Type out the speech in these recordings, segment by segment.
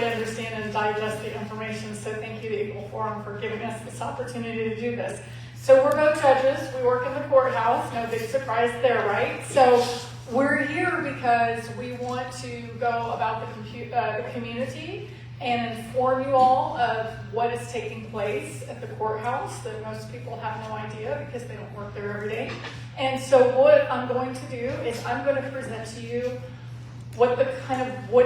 understand and digest the information. So thank you to Equal Forum for giving us this opportunity to do this. So we're both judges. We work in the courthouse. No big surprise there, right? So we're here because we want to go about the community and inform you all of what is taking place at the courthouse that most people have no idea because they don't work there every day. And so what I'm going to do is I'm going to present to you what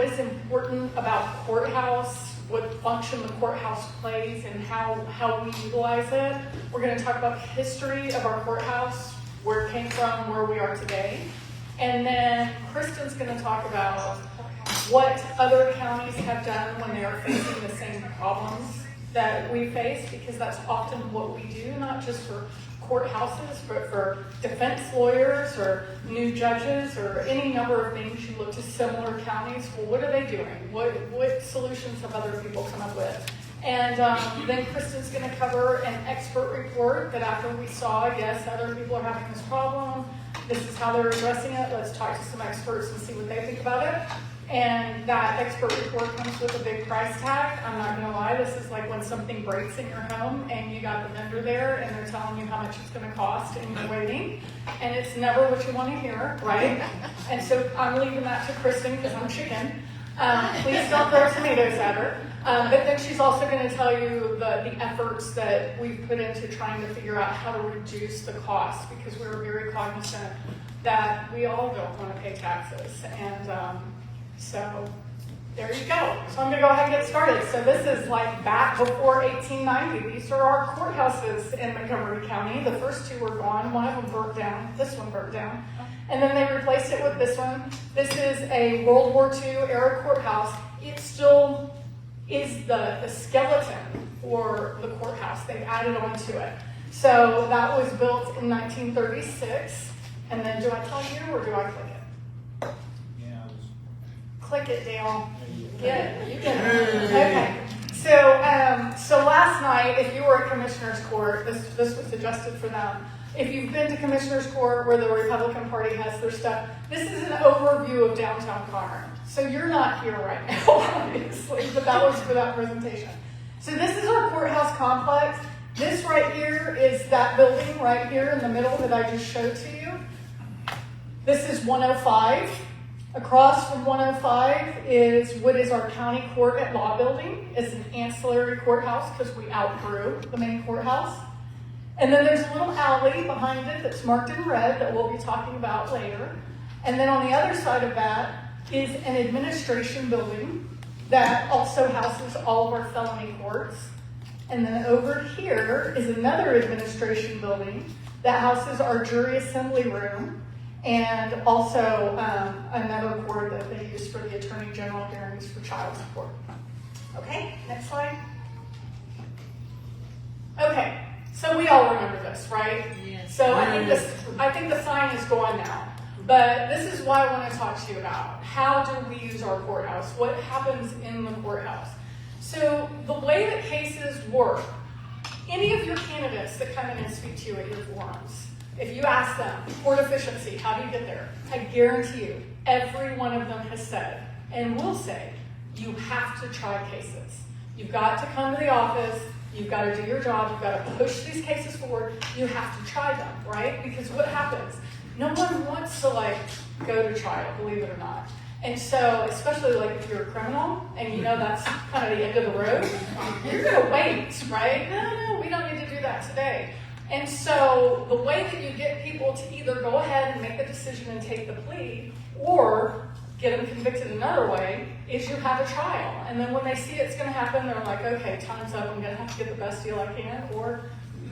is important about courthouse, what function the courthouse plays, and how we utilize it. We're going to talk about the history of our courthouse, where it came from, where we are today. And then Kristin's going to talk about what other counties have done when they are facing the same problems that we face, because that's often what we do, not just for courthouses, but for defense lawyers or new judges or any number of things. You look to similar counties. Well, what are they doing? What solutions have other people come up with? And then Kristin's going to cover an expert report that after we saw, yes, other people are having this problem. This is how they're addressing it. Let's talk to some experts and see what they think about it. And that expert report comes with a big price tag. I'm not going to lie, this is like when something breaks in your home and you got the vendor there and they're telling you how much it's going to cost and you're waiting. And it's never what you want to hear, right? And so I'm leaving that to Kristin because I'm chicken. Please don't throw tomatoes at her. But then she's also going to tell you the efforts that we've put into trying to figure out how to reduce the cost, because we're very cognizant that we all don't want to pay taxes. And so there you go. So I'm going to go ahead and get started. So this is like back before 1890. These are our courthouses in Montgomery County. The first two were gone. One of them burnt down. This one burnt down. And then they replaced it with this one. This is a World War II era courthouse. It still is the skeleton for the courthouse. They've added on to it. So that was built in 1936. And then do I tell you or do I click it? Click it, Dale. Get it. You get it. Okay. So last night, if you were at Commissioner's Court, this was adjusted for them. If you've been to Commissioner's Court where the Republican Party has their stuff, this is an overview of downtown Conroe. So you're not here right now, obviously, but that was for that presentation. So this is our courthouse complex. This right here is that building right here in the middle that I just showed to you. This is 105. Across from 105 is what is our county court at law building. It's an ancillary courthouse because we outgrew the main courthouse. And then there's a little alley behind it that's marked in red that we'll be talking about later. And then on the other side of that is an administration building that also houses all of our felony courts. And then over here is another administration building that houses our jury assembly room, and also another court that they use for the Attorney General hearings for child support. Okay, next slide. Okay, so we all remember this, right? Yes. So I think the sign is gone now. But this is what I want to talk to you about. How do we use our courthouse? What happens in the courthouse? So the way that cases work, any of your candidates that come in and speak to you at your forums, if you ask them, court efficiency, how do you get there? I guarantee you, every one of them has said, and will say, you have to try cases. You've got to come to the office, you've got to do your job, you've got to push these cases forward, you have to try them, right? Because what happens? No one wants to go to trial, believe it or not. And so, especially if you're a criminal, and you know that's kind of the end of the road, you're gonna wait, right? No, we don't need to do that today. And so the way that you get people to either go ahead and make the decision and take the plea, or get them convicted another way, is you have a trial. And then when they see it's going to happen, they're like, okay, time's up, I'm going to have to get the best deal I can, or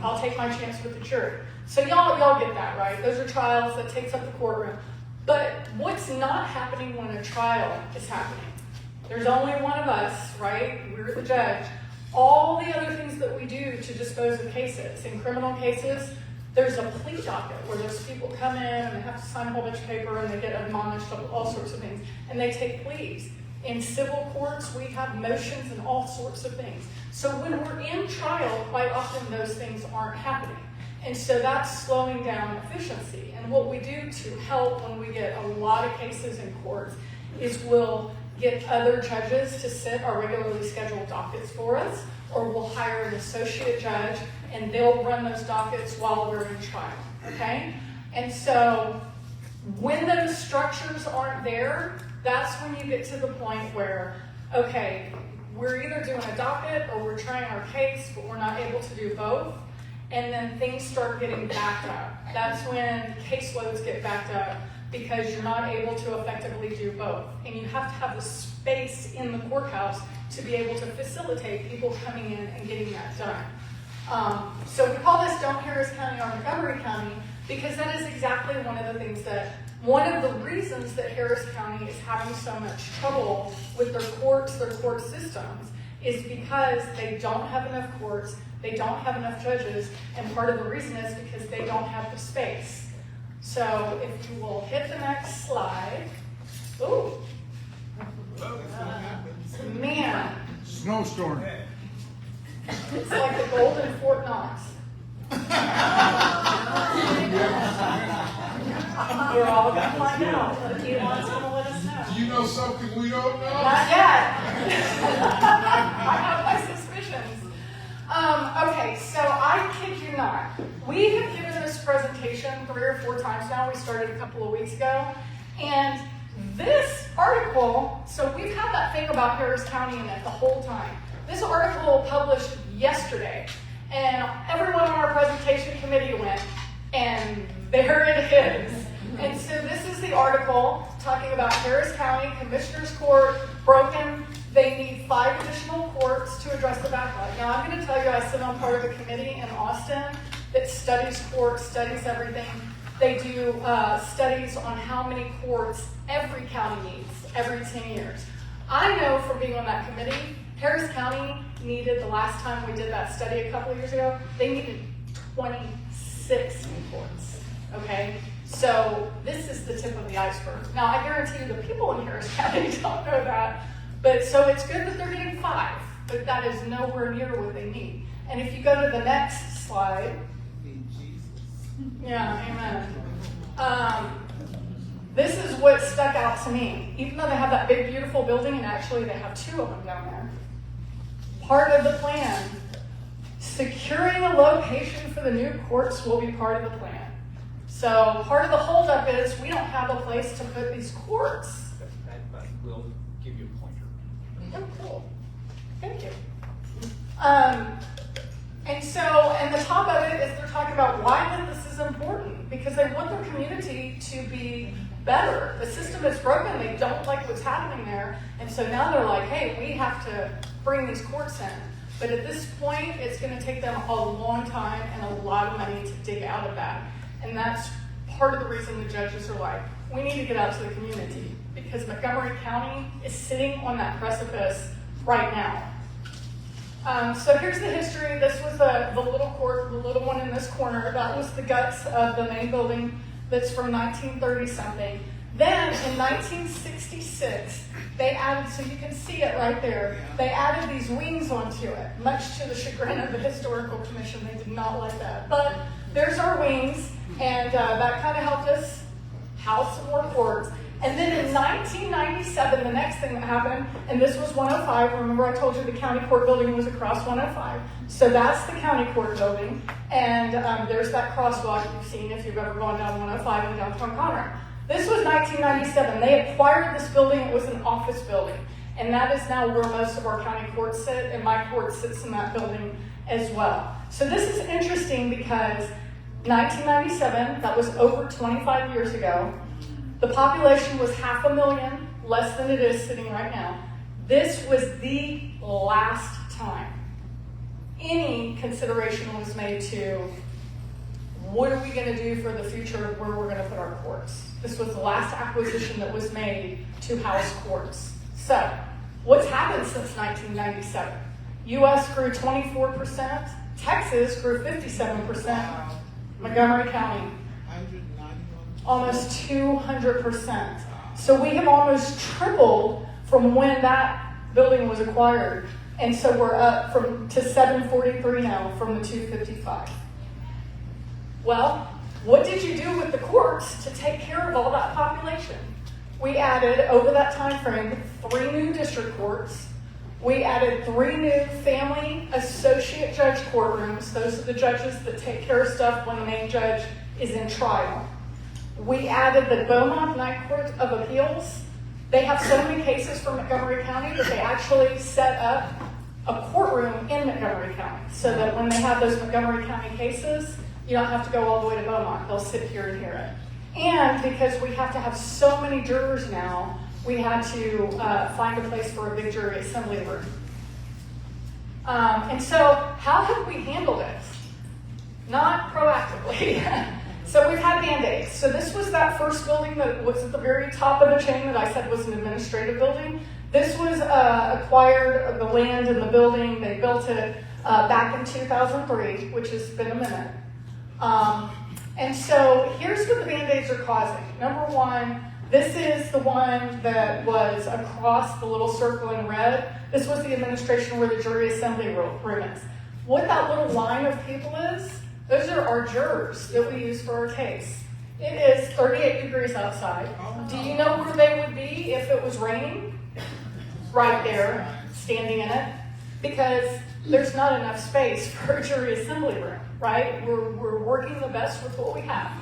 I'll take my chance with the jury. So y'all get that, right? Those are trials that takes up the courtroom. But what's not happening when a trial is happening? There's only one of us, right? We're the judge. All the other things that we do to dispose of cases. In criminal cases, there's a plea docket where those people come in and they have to sign a whole bunch of paper and they get admonished of all sorts of things. And they take pleas. In civil courts, we have motions and all sorts of things. So when we're in trial, quite often those things aren't happening. And so that's slowing down efficiency. And what we do to help when we get a lot of cases in courts is we'll get other judges to sit our regularly scheduled dockets for us, or we'll hire an associate judge and they'll run those dockets while we're in trial, okay? And so when those structures aren't there, that's when you get to the point where, okay, we're either doing a docket or we're trying our case, but we're not able to do both. And then things start getting backed up. That's when caseloads get backed up because you're not able to effectively do both. And you have to have the space in the courthouse to be able to facilitate people coming in and getting that done. So we call this Don't Harris County or Montgomery County because that is exactly one of the things that, one of the reasons that Harris County is having so much trouble with their court systems is because they don't have enough courts, they don't have enough judges, and part of the reason is because they don't have the space. So if you will hit the next slide. Ooh. Man. Snowstorm. It's like the golden Fort Knox. We're all going to find out. Elon's going to let us know. Do you know something we don't know? Not yet. I have my suspicions. Okay, so I kid you not. We have given this presentation 3 or 4 times now. We started a couple of weeks ago. And this article, so we've had that thing about Harris County in it the whole time. This article published yesterday. And everyone on our presentation committee went, and there it is. And so this is the article talking about Harris County Commissioner's Court broken. They need 5 additional courts to address the backlog. Now I'm going to tell you, I sit on part of a committee in Austin that studies courts, studies everything. They do studies on how many courts every county needs every 10 years. I know from being on that committee, Harris County needed, the last time we did that study a couple of years ago, they needed 26 new courts, okay? So this is the tip of the iceberg. Now I guarantee you the people in Harris County don't know that, but so it's good that they're getting 5, but that is nowhere near what they need. And if you go to the next slide, yeah, amen. This is what stuck out to me. Even though they have that big, beautiful building, and actually they have 2 of them down there, part of the plan, securing a location for the new courts will be part of the plan. So part of the holdup is we don't have a place to put these courts. But we'll give you a pointer. Oh, cool. Thank you. And the top of it is they're talking about why that this is important, because they want their community to be better. The system is broken. They don't like what's happening there. And so now they're like, hey, we have to bring these courts in. But at this point, it's going to take them a long time and a lot of money to dig out of that. And that's part of the reason the judges are like, we need to get out to the community, because Montgomery County is sitting on that precipice right now. So here's the history. This was the little court, the little one in this corner. That was the guts of the main building that's from 1930-something. Then in 1966, they added, so you can see it right there, they added these wings onto it, much to the chagrin of the Historical Commission. They did not like that. But there's our wings, and that kind of helped us house some more courts. And then in 1997, the next thing that happened, and this was 105, remember I told you the county court building was across 105. So that's the county court building, and there's that crosswalk you've seen if you've ever gone down 105 in downtown Conroe. This was 1997. They acquired this building. It was an office building, and that is now where most of our county courts sit, and my court sits in that building as well. So this is interesting because 1997, that was over 25 years ago. The population was 500,000, less than it is sitting right now. This was the last time any consideration was made to what are we going to do for the future of where we're going to put our courts. This was the last acquisition that was made to house courts. So, what's happened since 1997? U.S. grew 24%, Texas grew 57%, Montgomery County almost 200%. So we have almost tripled from when that building was acquired. And so we're up to 743 now from the 255. Well, what did you do with the courts to take care of all that population? We added, over that time frame, 3 new district courts. We added 3 new family associate judge courtrooms. Those are the judges that take care of stuff when the main judge is in trial. We added the Beaumont Night Court of Appeals. They have so many cases from Montgomery County that they actually set up a courtroom in Montgomery County so that when they have those Montgomery County cases, you don't have to go all the way to Beaumont. They'll sit here and hear it. And because we have to have so many jurors now, we had to find a place for a big jury assembly room. And so how have we handled it? Not proactively. So we've had Band-Aids. So this was that first building that was at the very top of the chain that I said was an administrative building. This was acquired, the land and the building. They built it back in 2003, which has been a minute. And so here's what the Band-Aids are causing. Number one, this is the one that was across the little circle in red. This was the administration where the jury assembly room is. What that little line of people is, those are our jurors that we use for our case. It is 38 degrees outside. Do you know where they would be if it was raining? Right there, standing in it. Because there's not enough space for a jury assembly room, right? We're working the best with what we have.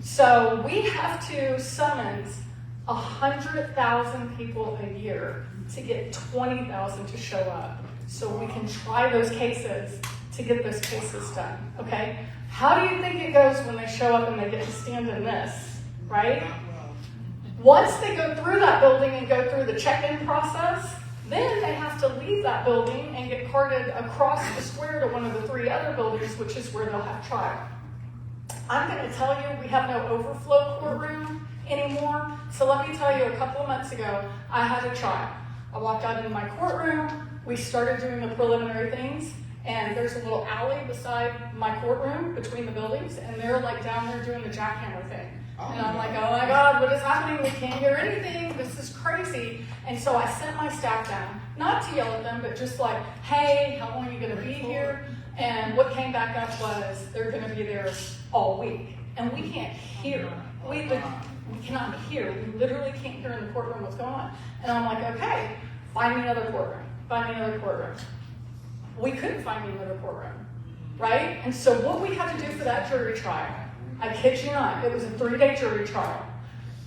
So we have to summons 100,000 people a year to get 20,000 to show up so we can try those cases to get those cases done, okay? How do you think it goes when they show up and they get to stand in this, right? Once they go through that building and go through the check-in process, then they have to leave that building and get carted across the square to one of the 3 other buildings, which is where they'll have trial. I'm going to tell you, we have no overflow courtroom anymore. So let me tell you, a couple of months ago, I had a trial. I walked out into my courtroom. We started doing the preliminary things. And there's a little alley beside my courtroom between the buildings. And they're like down there doing the jackhammer thing. And I'm like, oh my God, what is happening? We can't hear anything. This is crazy. And so I sent my staff down, not to yell at them, but just like, hey, how long are you going to be here? And what came back up was they're going to be there all week. And we can't hear. We cannot hear. We literally can't hear in the courtroom what's going on. And I'm like, okay, find me another courtroom. Find me another courtroom. We couldn't find me another courtroom, right? And so what we had to do for that jury trial, I kid you not, it was a 3-day jury trial.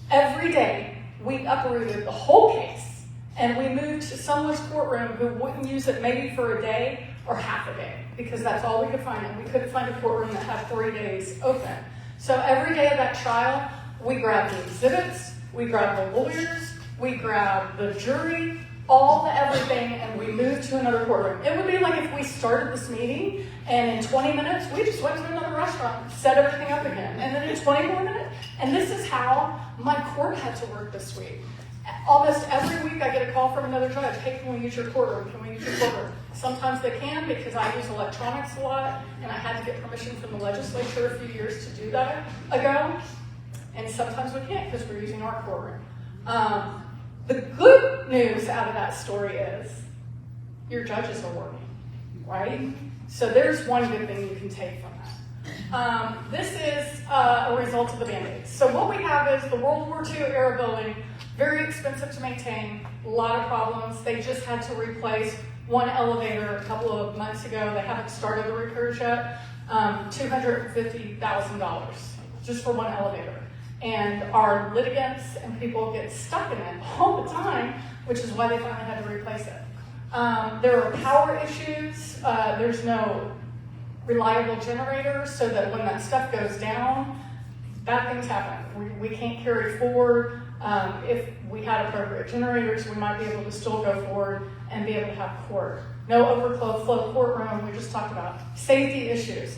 Every day, we uprooted the whole case, and we moved to someone's courtroom who wouldn't use it maybe for a day or half a day, because that's all we could find. And we couldn't find a courtroom that had 3 days open. So every day of that trial, we grabbed the exhibits, we grabbed the lawyers, we grabbed the jury, all the everything, and we moved to another courtroom. It would be like if we started this meeting, and in 20 minutes, we just went to another restaurant, set everything up again. And then in 20 more minutes, and this is how my court had to work this week. Almost every week I get a call from another judge, hey, can we use your courtroom? Can we use your courtroom? Sometimes they can because I use electronics a lot, and I had to get permission from the legislature a few years to do that ago. And sometimes we can't because we're using our courtroom. The good news out of that story is your judges are working, right? So there's one good thing you can take from that. This is a result of the Band-Aids. So what we have is the World War II era building, very expensive to maintain, a lot of problems. They just had to replace one elevator a couple of months ago. They haven't started the repairs yet. $250,000 just for one elevator. And our litigants and people get stuck in it all the time, which is why they finally had to replace it. There are power issues. There's no reliable generators, so that when that stuff goes down, bad things happen. We can't carry forward. If we had appropriate generators, we might be able to still go forward and be able to have court. No overflow courtroom, we just talked about. Safety issues.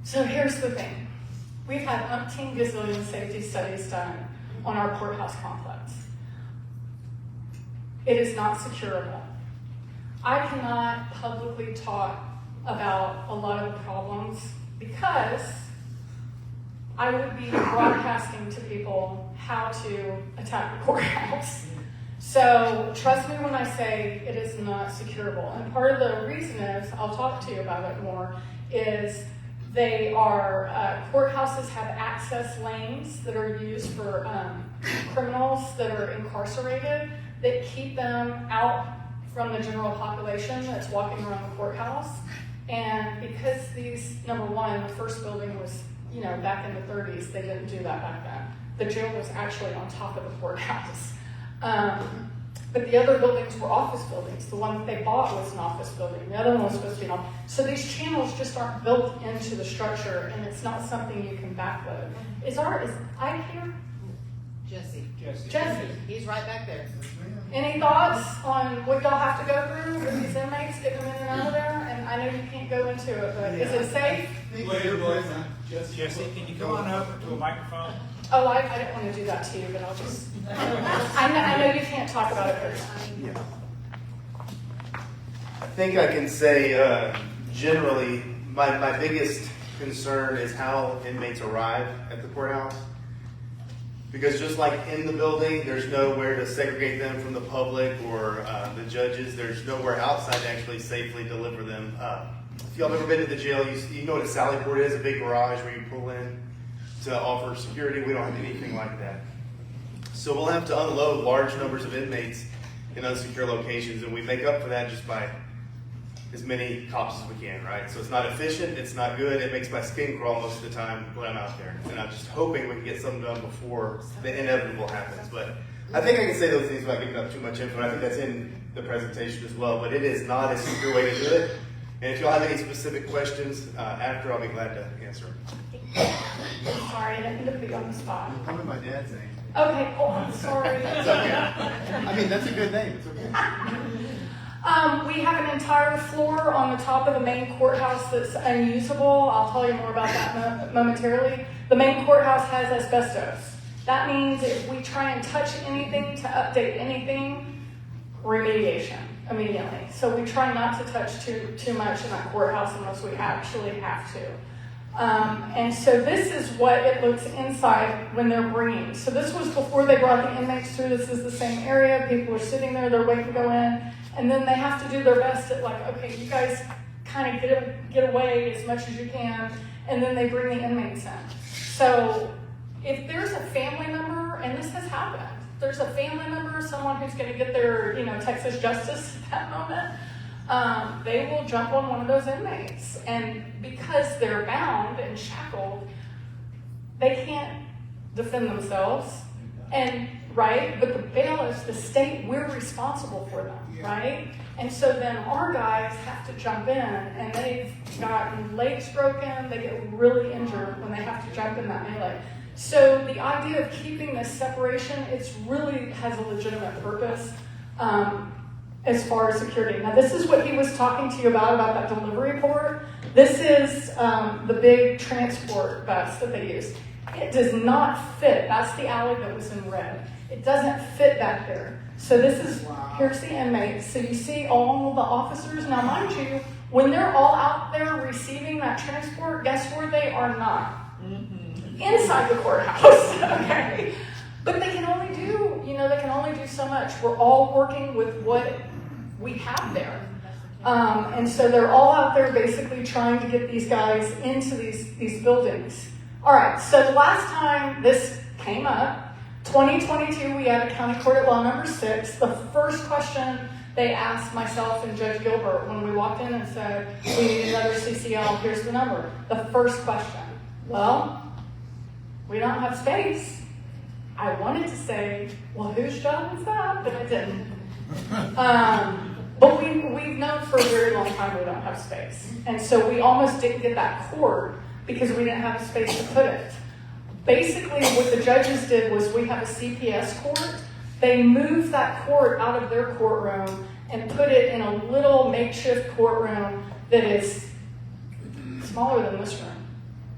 So here's the thing. We've had umpteen gazillion safety studies done on our courthouse complex. It is not securable. I cannot publicly talk about a lot of the problems because I would be broadcasting to people how to attack the courthouse. So trust me when I say it is not securable. And part of the reason is, I'll talk to you about it more, is They are, courthouses have access lanes that are used for criminals that are incarcerated that keep them out from the general population that's walking around the courthouse. And because these, number one, the first building was, back in the 30s, they didn't do that back then. The jail was actually on top of the courthouse. But the other buildings were office buildings. The one that they bought was an office building. The other one was supposed to be an office. So these channels just aren't built into the structure, and it's not something you can backload. Is I here? Jesse. Jesse, He's right back there. any thoughts on what y'all have to go through with these inmates, getting them in and out of there? And I know you can't go into it, but is it safe? Jesse, can you come on over to a microphone? Oh, I didn't want to do that to you, but I'll just, I know you can't talk about it personally. I think I can say generally my biggest concern is how inmates arrive at the courthouse. Because just like in the building, there's nowhere to segregate them from the public or the judges. There's nowhere outside to actually safely deliver them. If y'all have ever been to the jail, you know what a sally port is, a big garage where you pull in to offer security. We don't have anything like that. So we'll have to unload large numbers of inmates in unsecure locations, and we make up for that just by as many cops as we can, right? So it's not efficient, it's not good, it makes my skin crawl most of the time when I'm out there. And I'm just hoping we can get something done before the inevitable happens. But I think I can say those things without giving up too much info. I think that's in the presentation as well, but it is not a secure way to do it. And if y'all have any specific questions after, I'll be glad to answer them. Sorry, I didn't mean to put you on the spot. I'm in my dad's name. Okay, oh, I'm sorry. It's okay. I mean, that's a good name. It's okay. We have an entire floor on the top of the main courthouse that's unusable. I'll tell you more about that momentarily. The main courthouse has asbestos. That means if we try and touch anything to update anything, remediation immediately. So we try not to touch too much in that courthouse unless we actually have to. And so this is what it looks inside when they're bringing. So this was before they brought the inmates through. This is the same area. People are sitting there. They're waiting to go in. And then they have to do their best at okay, you guys kind of get away as much as you can. And then they bring the inmates in. So if there's a family member, and this has happened, there's a family member, someone who's going to get their, Texas justice at that moment, they will jump on one of those inmates. And because they're bound and shackled, they can't defend themselves. And but the bailiffs, the state, we're responsible for them, right? And so then our guys have to jump in, and they've gotten legs broken, they get really injured when they have to jump in that melee. So the idea of keeping this separation, it's really has a legitimate purpose as far as security. Now this is what he was talking to you about that delivery port. This is the big transport bus that they use. It does not fit. That's the alley that was in red. It doesn't fit back there. So this is, here's the inmates. So you see all the officers. Now mind you, when they're all out there receiving that transport, guess where they are not? Inside the courthouse, okay? But they can only do, so much. We're all working with what we have there. And so they're all out there basically trying to get these guys into these buildings. All right, so the last time this came up, 2022, we had a county court at law number 6. The first question they asked myself and Judge Gilbert when we walked in and said, we need another CCL, here's the number. The first question, well, we don't have space. I wanted to say, well, whose job is that? But I didn't. But we've known for a very long time we don't have space. And so we almost didn't get that court because we didn't have a space to put it. Basically, what the judges did was we have a CPS court. They moved that court out of their courtroom and put it in a little makeshift courtroom that is smaller than this room.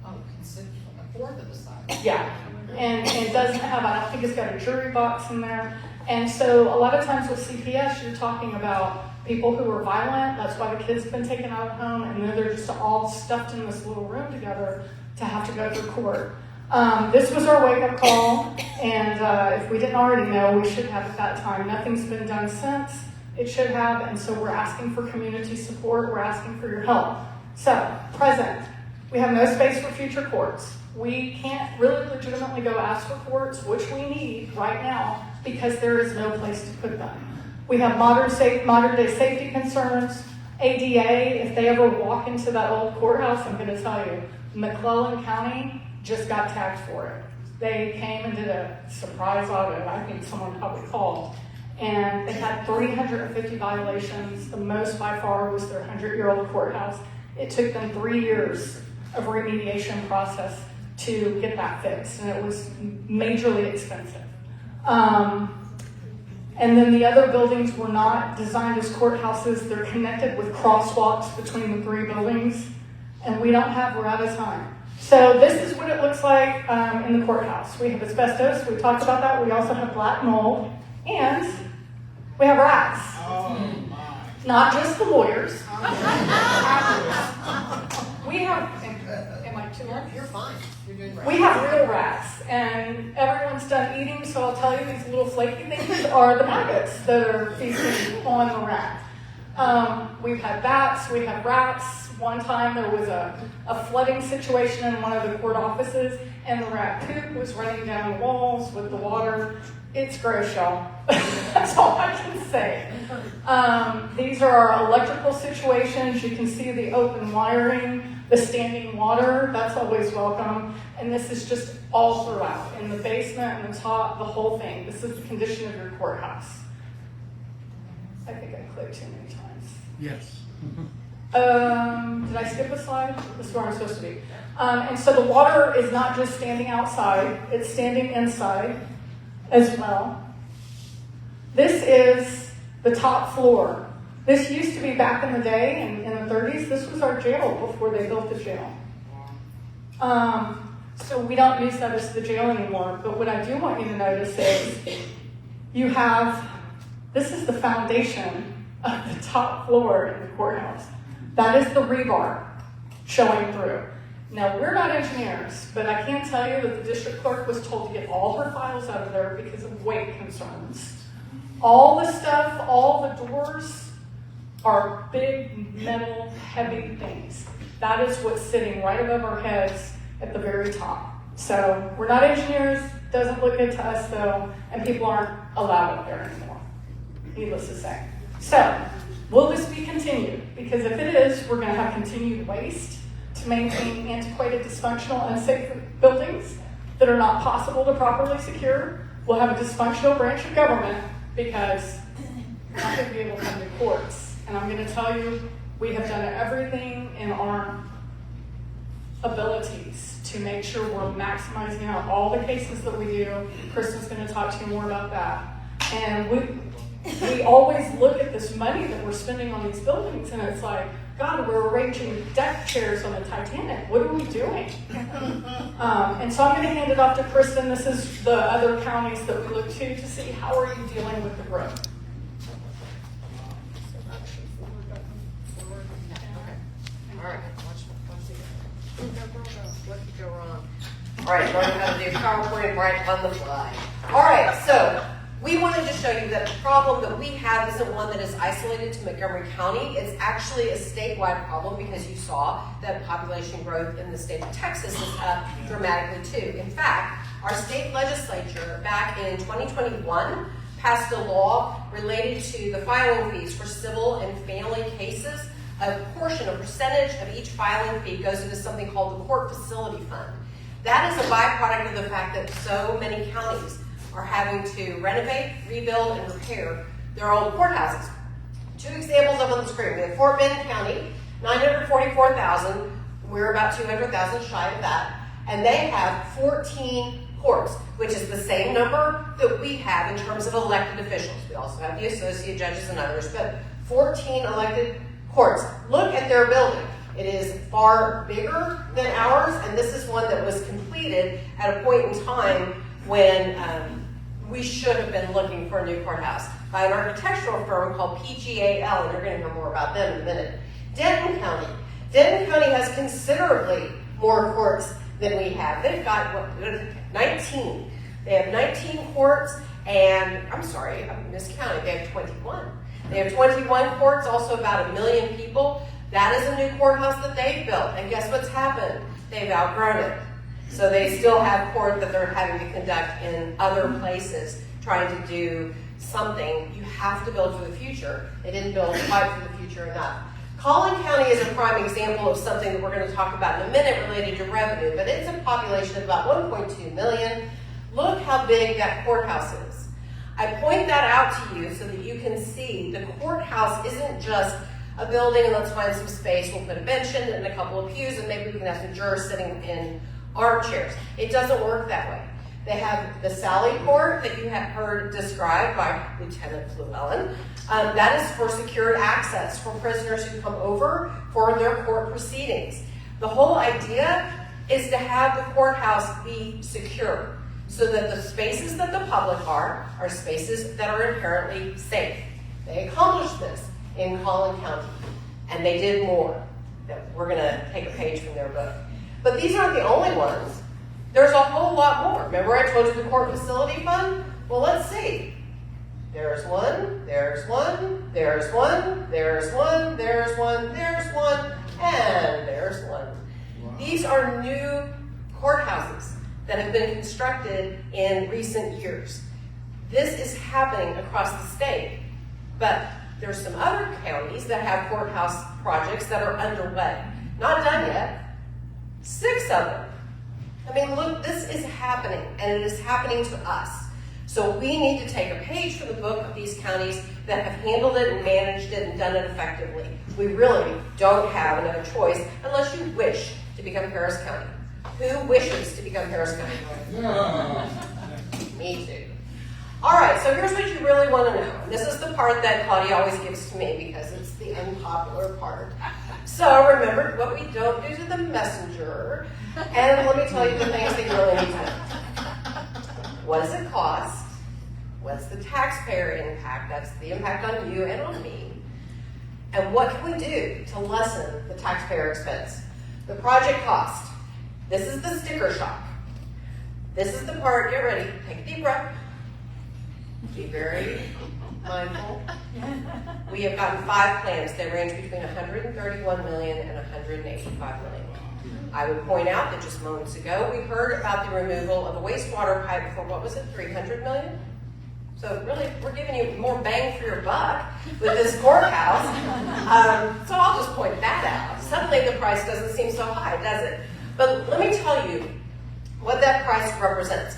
Oh, consider a fourth of the size. Yeah, and it doesn't have, I don't think it's got a jury box in there. And so a lot of times with CPS, you're talking about people who are violent. That's why the kids have been taken out of home, and then they're just all stuffed in this little room together to have to go through court. This was our wake-up call, and if we didn't already know, we should have at that time. Nothing's been done since. It should have, and so we're asking for community support. We're asking for your help. So, present, We have no space for future courts. We can't really legitimately go ask for courts, which we need right now, because there is no place to put them. We have modern day safety concerns. ADA, if they ever walk into that old courthouse, I'm going to tell you, McClellan County just got tagged for it. They came and did a surprise audit. I think someone probably called. And they had 350 violations. The most by far was their 100-year-old courthouse. It took them 3 years of remediation process to get that fixed, and it was majorly expensive. And then the other buildings were not designed as courthouses. They're connected with crosswalks between the 3 buildings, and we're out of time. So this is what it looks like in the courthouse. We have asbestos, we talked about that. We also have black mold, and we have rats. Oh, my. Not just the lawyers. We have, am I too long? You're fine. You're doing right. We have real rats, and everyone's done eating, so I'll tell you these little flaky things are the maggots that are feasting on the rat. We've had bats, we have rats. One time there was a flooding situation in one of the court offices, and the rat poop was running down the walls with the water. It's gross, y'all. That's all I can say. These are our electrical situations. You can see the open wiring, the standing water. That's always welcome. And this is just all throughout, in the basement and the top, the whole thing. This is the condition of your courthouse. I think I clicked too many times. Yes. Did I skip a slide? This is where I'm supposed to be. And so the water is not just standing outside, it's standing inside as well. This is the top floor. This used to be back in the day, in the 30s, this was our jail before they built the jail. So we don't use that as the jail anymore, but what I do want you to notice is you have, this is the foundation of the top floor in the courthouse. That is the rebar showing through. Now, we're not engineers, but I can tell you that the district clerk was told to get all her files out of there because of weight concerns. All the stuff, all the doors are big, metal, heavy things. That is what's sitting right above our heads at the very top. So we're not engineers, doesn't look good to us though, and people aren't allowed up there anymore, needless to say. So, will this be continued? Because if it is, we're going to have continued waste to maintain antiquated, dysfunctional, unsafe buildings that are not possible to properly secure. We'll have a dysfunctional branch of government because we're not going to be able to come to courts. And I'm going to tell you, we have done everything in our abilities to make sure we're maximizing out all the cases that we do. Kristin's going to talk to you more about that. And we always look at this money that we're spending on these buildings, and it's like, God, we're arranging deck chairs on the Titanic. What are we doing? And so I'm going to hand it off to Kristin. This is the other counties that we look to see how are you dealing with the growth. All right. What could go wrong? All right, learn how to do PowerPoint right on the fly. All right, so we wanted to show you that the problem that we have isn't one that is isolated to Montgomery County. It's actually a statewide problem because you saw that population growth in the state of Texas is up dramatically too. In fact, our state legislature back in 2021 passed a law related to the filing fees for civil and family cases. A percentage of each filing fee goes into something called the Court Facility Fund. That is a byproduct of the fact that so many counties are having to renovate, rebuild, and repair their old courthouses. Two examples up on the screen. We have Fort Bend County, 944,000. We're about 200,000 shy of that. And they have 14 courts, which is the same number that we have in terms of elected officials. We also have the associate judges and others, but 14 elected courts. Look at their building. It is far bigger than ours, and this is one that was completed at a point in time when we should have been looking for a new courthouse by an architectural firm called PGAL, and you're going to hear more about them in a minute. Denton County. Denton County has considerably more courts than we have. They've got 19. They have 19 courts, and I'm sorry, I miscounted. They have 21. They have 21 courts, also about 1 million people. That is a new courthouse that they've built, and guess what's happened? They've outgrown it. So they still have court that they're having to conduct in other places, trying to do something. You have to build for the future. They didn't build quite for the future enough. Collin County is a prime example of something that we're going to talk about in a minute related to revenue, but it's a population of about 1.2 million. Look how big that courthouse is. I point that out to you so that you can see the courthouse isn't just a building and let's find some space, we'll put a bench in and a couple of pews and maybe we can have some jurors sitting in armchairs. It doesn't work that way. They have the Sally Port that you have heard described by Lieutenant Llewellyn. That is for secured access for prisoners who come over for their court proceedings. The whole idea is to have the courthouse be secure so that the spaces that the public are spaces that are inherently safe. They accomplished this in Collin County, and they did more. We're going to take a page from their book. But these aren't the only ones. There's a whole lot more. Remember I told you the court facility fund? Well, let's see. There's one, there's one, there's one, there's one, there's one, there's one, and there's one. Wow. These are new courthouses that have been constructed in recent years. This is happening across the state, but there's some other counties that have courthouse projects that are underway. Not done yet. 6 of them. I mean, look, this is happening, and it is happening to us. So we need to take a page from the book of these counties that have handled it and managed it and done it effectively. We really don't have another choice unless you wish to become Harris County. Who wishes to become Harris County? Yeah. Me too. All right, so here's what you really want to know. This is the part that Claudia always gives to me because it's the unpopular part. So remember what we don't do to the messenger. And let me tell you the things that you really need to know. What does it cost? What's the taxpayer impact? That's the impact on you and on me. And what can we do to lessen the taxpayer expense? The project cost. This is the sticker shock. This is the part, get ready, take a deep breath. Be very mindful. We have gotten 5 plans. They range between 131 million and 185 million. I would point out that just moments ago, we heard about the removal of a wastewater pipe for, what was it, 300 million? So really, we're giving you more bang for your buck with this courthouse. So I'll just point that out. Suddenly the price doesn't seem so high, does it? But let me tell you what that price represents.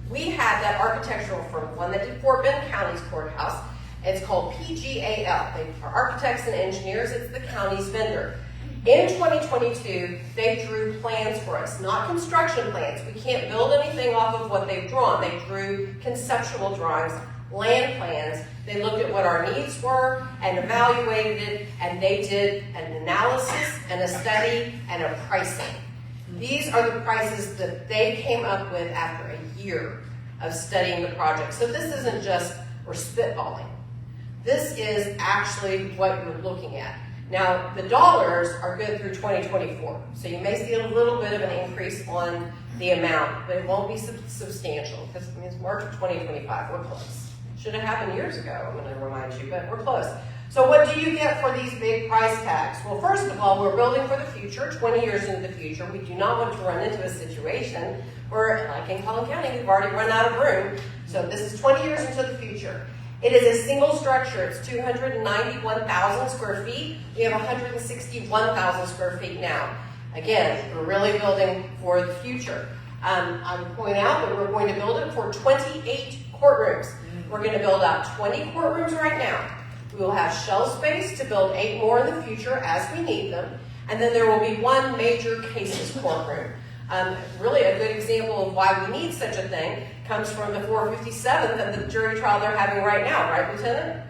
We had that architectural firm, one that did Fort Bend County's courthouse. It's called PGAL. They are architects and engineers. It's the county's vendor. In 2022, they drew plans for us, not construction plans. We can't build anything off of what they've drawn. They drew conceptual drawings, land plans. They looked at what our needs were and evaluated it, and they did an analysis and a study and a pricing. These are the prices that they came up with after a year of studying the project. So this isn't just we're spitballing. This is actually what you're looking at. Now, the dollars are good through 2024, so you may see a little bit of an increase on the amount, but it won't be substantial because it's March of 2025. We're close. Should have happened years ago, I'm going to remind you, but we're close. So what do you get for these big price tags? Well, first of all, we're building for the future, 20 years into the future. We do not want to run into a situation where, like in Collin County, we've already run out of room. So this is 20 years into the future. It is a single structure. It's 291,000 square feet. We have 161,000 square feet now. Again, we're really building for the future. I would point out that we're going to build it for 28 courtrooms. We're going to build out 20 courtrooms right now. We will have shelf space to build 8 more in the future as we need them. And then there will be 1 major cases courtroom. Really a good example of why we need such a thing comes from the 457th and the jury trial they're having right now, right, Lieutenant?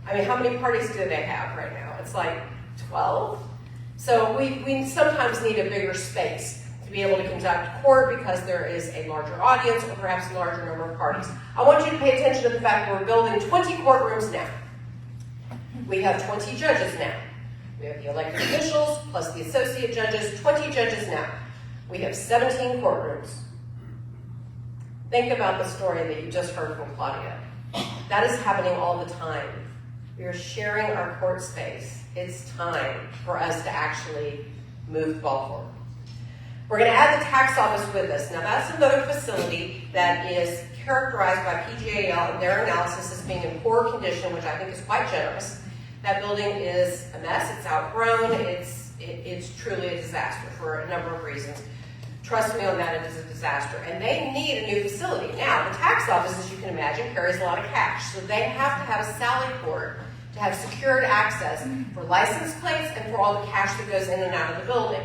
I mean, how many parties do they have right now? It's like 12. So we sometimes need a bigger space to be able to conduct court because there is a larger audience or perhaps a larger number of parties. I want you to pay attention to the fact that we're building 20 courtrooms now. We have 20 judges now. We have the elected officials plus the associate judges, 20 judges now. We have 17 courtrooms. Think about the story that you just heard from Claudia. That is happening all the time. We are sharing our court space. It's time for us to actually move the ball forward. We're going to add the tax office with us. Now that's another facility that is characterized by PGAL and their analysis as being in poor condition, which I think is quite generous. That building is a mess. It's outgrown. It's truly a disaster for a number of reasons. Trust me on that, it is a disaster. And they need a new facility. Now, the tax office, as you can imagine, carries a lot of cash. So they have to have a sally port to have secured access for license plates and for all the cash that goes in and out of the building.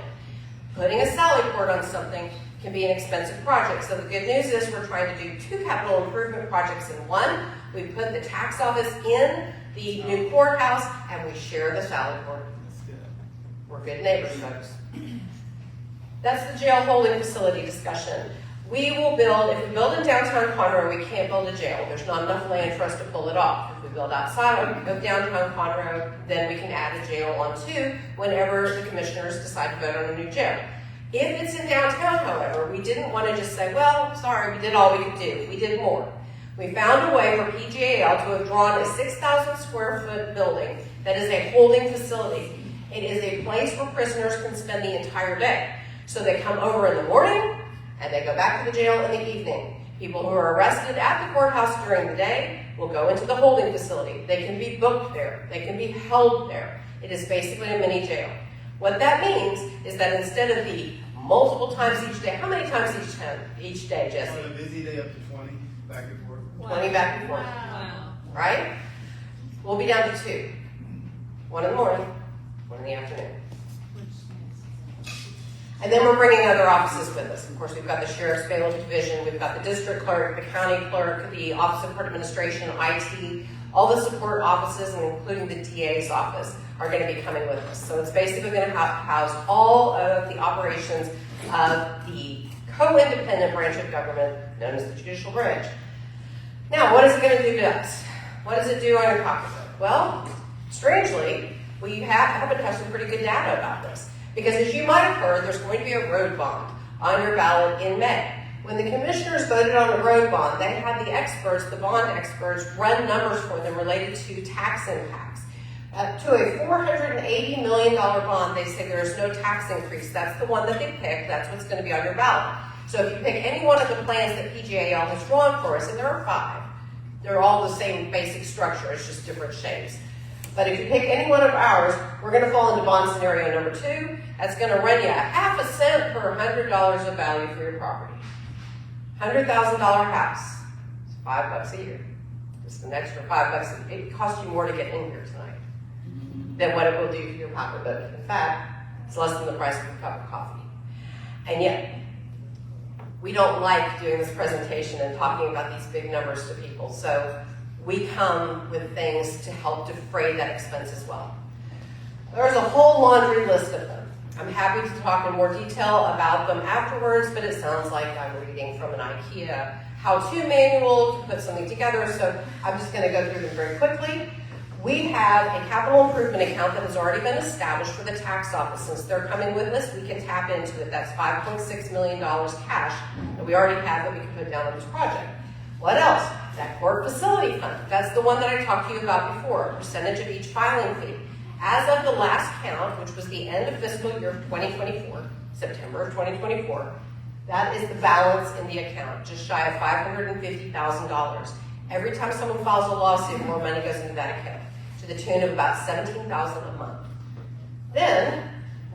Putting a sally port on something can be an expensive project. So the good news is we're trying to do 2 capital improvement projects in one. We put the tax office in the new courthouse and we share the sally port. We're good neighbors, folks. That's the jail holding facility discussion. We will build, if we build in downtown Conroe, we can't build a jail. There's not enough land for us to pull it off. If we build outside of downtown Conroe, then we can add a jail on too whenever the commissioners decide to vote on a new jail. If it's in downtown, however, we didn't want to just say, well, sorry, we did all we could do. We did more. We found a way for PGAL to have drawn a 6,000 square foot building that is a holding facility. It is a place where prisoners can spend the entire day. So they come over in the morning, and they go back to the jail in the evening. People who are arrested at the courthouse during the day will go into the holding facility. They can be booked there. They can be held there. It is basically a mini jail. What that means is that instead of the multiple times each day, how many times each day, Jesse? On a busy day, up to 20, back and forth. 20 back and forth. Wow. Right? We'll be down to 2. 1 in the morning, 1 in the afternoon. And then we're bringing other offices with us. Of course, we've got the Sheriff's Bailiff Division, we've got the District Clerk, the County Clerk, the Office of Court Administration, IT, all the support offices, and including the DA's office, are going to be coming with us. So it's basically going to house all of the operations of the co-independent branch of government known as the judicial branch. Now, what is it going to do to us? What does it do on your pocketbook? Well, strangely, we happen to have some pretty good data about this. Because as you might have heard, there's going to be a road bond on your ballot in May. When the commissioners voted on the road bond, they had the experts, the bond experts, run numbers for them related to tax impacts. To a $480 million bond, they say there is no tax increase. That's the one that they pick. That's what's going to be on your ballot. So if you pick any one of the plans that PGAL has drawn for us, and there are 5, they're all the same basic structure. It's just different shapes. But if you pick any one of ours, we're going to fall into bond scenario number 2. That's going to run you ½ cent per $100 of value for your property. $100,000 house. It's $5 a year. Just an extra $5. It costs you more to get in here tonight than what it will do for your pocketbook. In fact, it's less than the price of a cup of coffee. And yet, we don't like doing this presentation and talking about these big numbers to people. So we come with things to help defray that expense as well. There's a whole laundry list of them. I'm happy to talk in more detail about them afterwards, but it sounds like I'm reading from an IKEA how-to manual to put something together, so I'm just going to go through them very quickly. We have a capital improvement account that has already been established for the tax office. Since they're coming with us, we can tap into it. That's $5.6 million cash that we already have that we can put down on this project. What else? That court facility fund. That's the one that I talked to you about before, a percentage of each filing fee. As of the last count, which was the end of fiscal year 2024, September of 2024, that is the balance in the account, just shy of $550,000. Every time someone files a lawsuit, more money goes into that account, to the tune of about $17,000 a month. Then,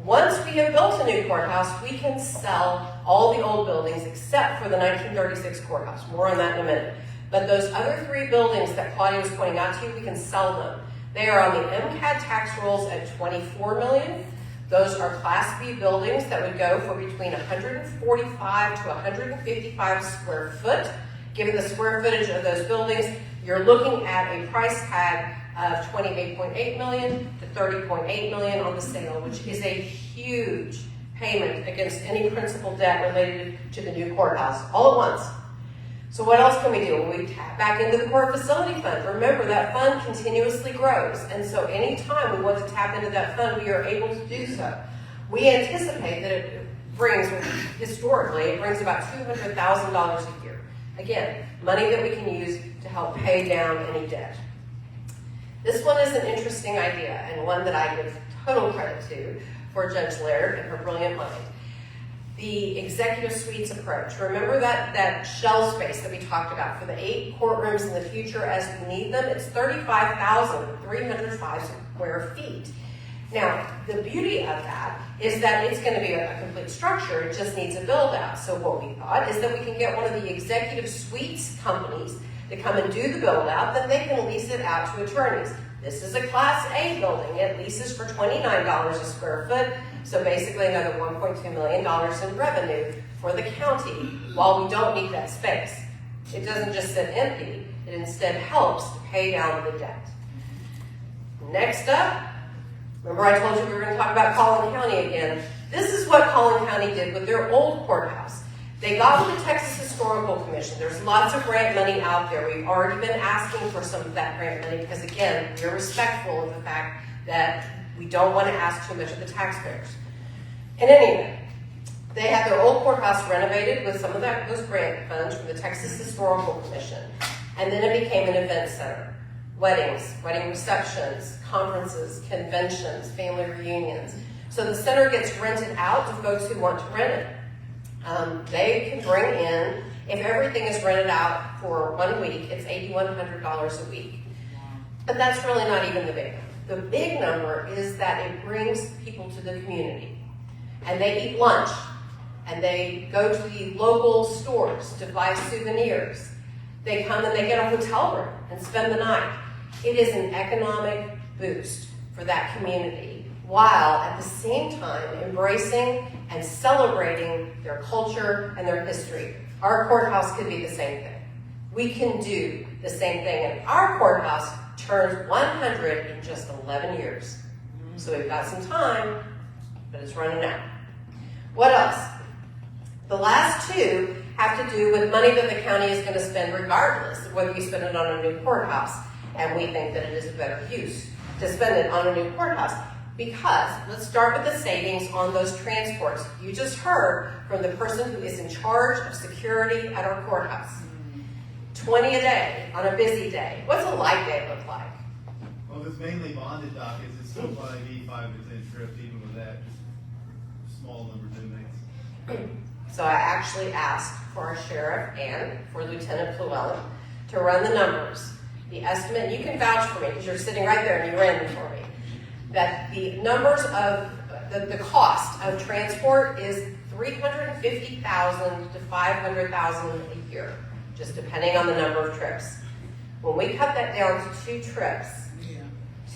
once we have built a new courthouse, we can sell all the old buildings except for the 1936 courthouse. More on that in a minute. But those other 3 buildings that Claudia was pointing out to you, we can sell them. They are on the MCAD tax rolls at $24 million. Those are Class B buildings that would go for between 145 to 155 square foot. Given the square footage of those buildings, you're looking at a price tag of $28.8 million to $30.8 million on the sale, which is a huge payment against any principal debt related to the new courthouse, all at once. So what else can we do? When we tap back into the court facility fund, remember that fund continuously grows. And so anytime we want to tap into that fund, we are able to do so. We anticipate that it brings, historically, it brings about $200,000 a year. Again, money that we can use to help pay down any debt. This one is an interesting idea and one that I give total credit to for Judge Laird and her brilliant mind. The executive suites approach. Remember that shell space that we talked about for the 8 courtrooms in the future as we need them? It's 35,305 square feet. Now, the beauty of that is that it's going to be a complete structure. It just needs a build out. So what we thought is that we can get one of the executive suites companies to come and do the build out, then they can lease it out to attorneys. This is a Class A building. It leases for $29 a square foot. So basically another $1.2 million in revenue for the county while we don't need that space. It doesn't just sit empty. It instead helps to pay down the debt. Next up, remember I told you we were going to talk about Collin County again. This is what Collin County did with their old courthouse. They got with the Texas Historical Commission. There's lots of grant money out there. We've already been asking for some of that grant money because, again, we're respectful of the fact that we don't want to ask too much of the taxpayers. In any event, they had their old courthouse renovated with some of those grant funds from the Texas Historical Commission. And then it became an event center. Weddings, wedding receptions, conferences, conventions, family reunions. So the center gets rented out to folks who want to rent it. They can bring in, if everything is rented out for 1 week, it's $8,100 a week. But that's really not even the big number. The big number is that it brings people to the community. And they eat lunch. And they go to the local stores to buy souvenirs. They come and they get a hotel room and spend the night. It is an economic boost for that community, while at the same time embracing and celebrating their culture and their history. Our courthouse could be the same thing. We can do the same thing. And our courthouse turns 100 in just 11 years. So we've got some time, but it's running out. What else? The last 2 have to do with money that the county is going to spend regardless of whether you spend it on a new courthouse. And we think that it is a better use to spend it on a new courthouse. Because, let's start with the savings on those transports. You just heard from the person who is in charge of security at our courthouse. 20 a day on a busy day. What's a light day look like? Well, if it's mainly bonded dockets, it's still probably 5 to 10 trips, even with that, just small number of inmates. So I actually asked for our sheriff and for Lieutenant Llewellyn to run the numbers. The estimate, you can vouch for me because you're sitting right there and you ran them for me, that the numbers of the cost of transport is $350,000 to $500,000 a year, just depending on the number of trips. When we cut that down to 2 trips,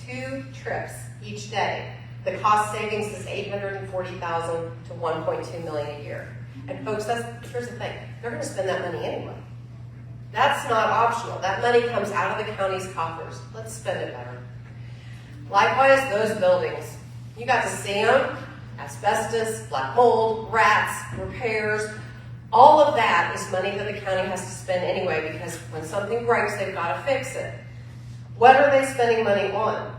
2 trips each day, the cost savings is $840,000 to $1.2 million a year. And folks, here's the thing, they're going to spend that money anyway. That's not optional. That money comes out of the county's coffers. Let's spend it better. Likewise, those buildings. You got to see them. Asbestos, black mold, rats, repairs. All of that is money that the county has to spend anyway because when something breaks, they've got to fix it. What are they spending money on?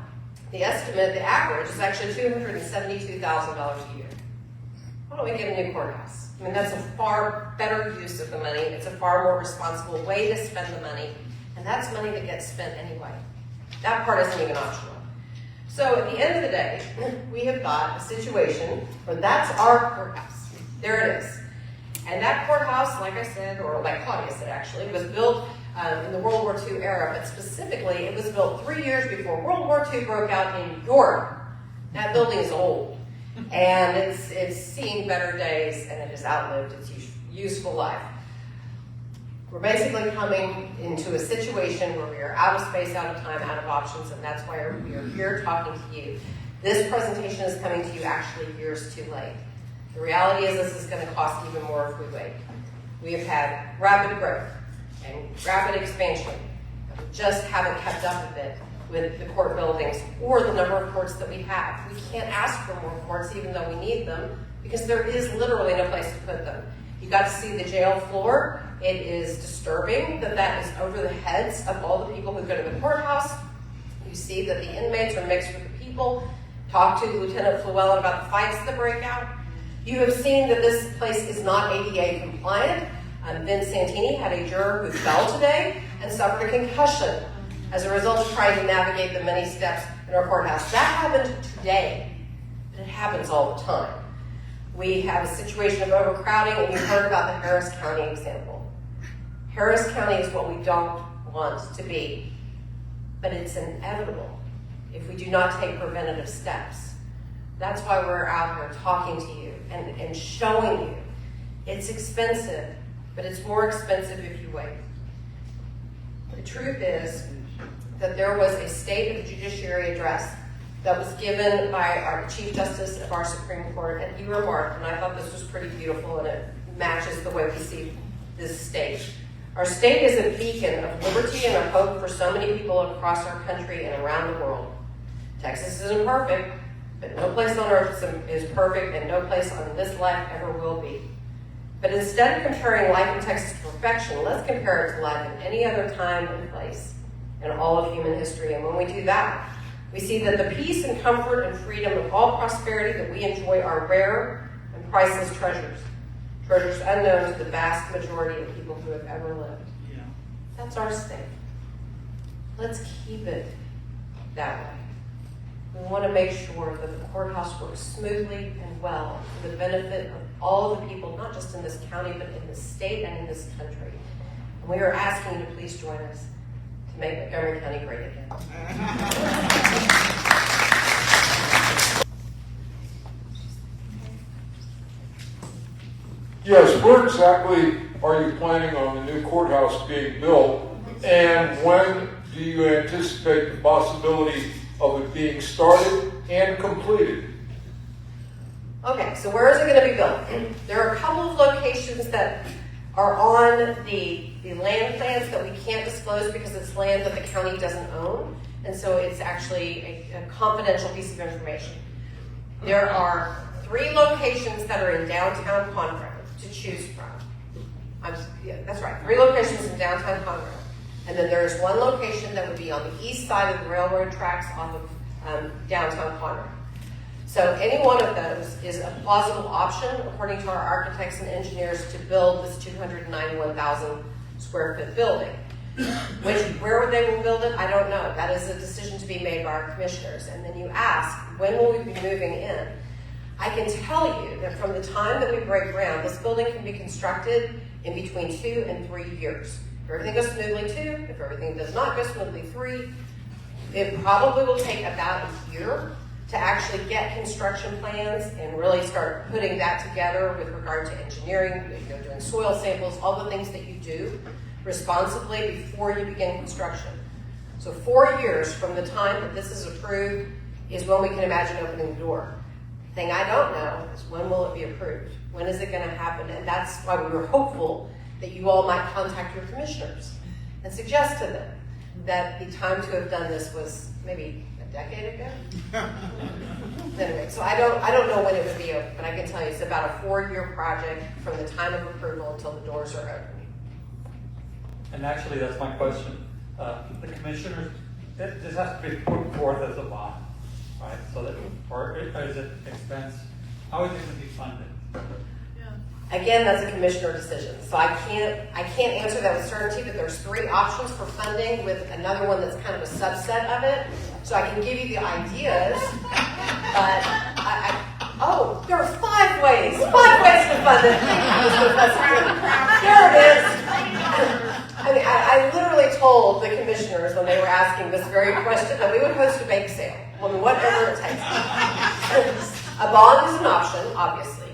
The estimate, the average, is actually $272,000 a year. Why don't we get a new courthouse? I mean, that's a far better use of the money. It's a far more responsible way to spend the money. And that's money that gets spent anyway. That part isn't even optional. So at the end of the day, we have got a situation where that's our courthouse. There it is. And that courthouse, like I said, or like Claudia said actually, was built in the World War II era, but specifically it was built 3 years before World War II broke out in Europe. That building is old. And it's seen better days, and it has outlived its useful life. We're basically coming into a situation where we are out of space, out of time, out of options, and that's why we are here talking to you. This presentation is coming to you actually years too late. The reality is this is going to cost even more if we wait. We have had rapid growth and rapid expansion. We just haven't kept up with it with the court buildings or the number of courts that we have. We can't ask for more courts even though we need them because there is literally no place to put them. You got to see the jail floor. It is disturbing that that is over the heads of all the people who go to the courthouse. You see that the inmates are mixed with the people. Talk to Lieutenant Llewellyn about the fights that break out. You have seen that this place is not ADA compliant. Ben Santini had a juror who fell today and suffered a concussion as a result of trying to navigate the many steps in our courthouse. That happened today, but it happens all the time. We have a situation of overcrowding, and you heard about the Harris County example. Harris County is what we don't want to be, but it's inevitable if we do not take preventative steps. That's why we're out here talking to you and showing you it's expensive, but it's more expensive if you wait. The truth is that there was a State of the Judiciary address that was given by our Chief Justice of our Supreme Court, and he remarked, and I thought this was pretty beautiful, and it matches the way we see this state. Our state is a beacon of liberty and of hope for so many people across our country and around the world. Texas isn't perfect, but no place on earth is perfect, and no place on this life ever will be. But instead of comparing life in Texas to perfection, let's compare it to life in any other time and place in all of human history. And when we do that, we see that the peace and comfort and freedom of all prosperity that we enjoy are rare and priceless treasures. Treasures unknown to the vast majority of people who have ever lived. Yeah. That's our state. Let's keep it that way. We want to make sure that the courthouse works smoothly and well for the benefit of all of the people, not just in this county, but in this state and in this country. And we are asking you to please join us to make Montgomery County great again. Yes, where exactly are you planning on the new courthouse being built? And when do you anticipate the possibility of it being started and completed? Okay, so where is it going to be built? There are a couple of locations that are on the land plans that we can't disclose because it's land that the county doesn't own, and so it's actually a confidential piece of information. There are 3 locations that are in downtown Conroe to choose from. Yeah, that's right, 3 locations in downtown Conroe. And then there's 1 location that would be on the east side of the railroad tracks off of downtown Conroe. So any one of those is a plausible option, according to our architects and engineers, to build this 291,000 square foot building. Where they will build it, I don't know. That is a decision to be made by our commissioners. And then you ask, when will we be moving in? I can tell you that from the time that we break ground, this building can be constructed in between 2 and 3 years. If everything goes smoothly, 2. If everything does not go smoothly, 3. It probably will take about a year to actually get construction plans and really start putting that together with regard to engineering, doing soil samples, all the things that you do responsibly before you begin construction. So 4 years from the time that this is approved is when we can imagine opening the door. The thing I don't know is when will it be approved? When is it going to happen? And that's why we were hopeful that you all might contact your commissioners and suggest to them that the time to have done this was maybe a decade ago. Anyway, so I don't know when it would be open, but I can tell you it's about a 4-year project from the time of approval until the doors are open. And actually, that's my question. The commissioners, this has to be put forth as a bond, right? So that, or is it expense? How is it going to be funded? Again, that's a commissioner decision. So I can't answer that with certainty, but there's 3 options for funding with another one that's kind of a subset of it. So I can give you the ideas, but there are 5 ways. 5 ways to fund it. There it is. I mean, I literally told the commissioners when they were asking this very question that we would host a bake sale. I mean, whatever it takes. A bond is an option, obviously.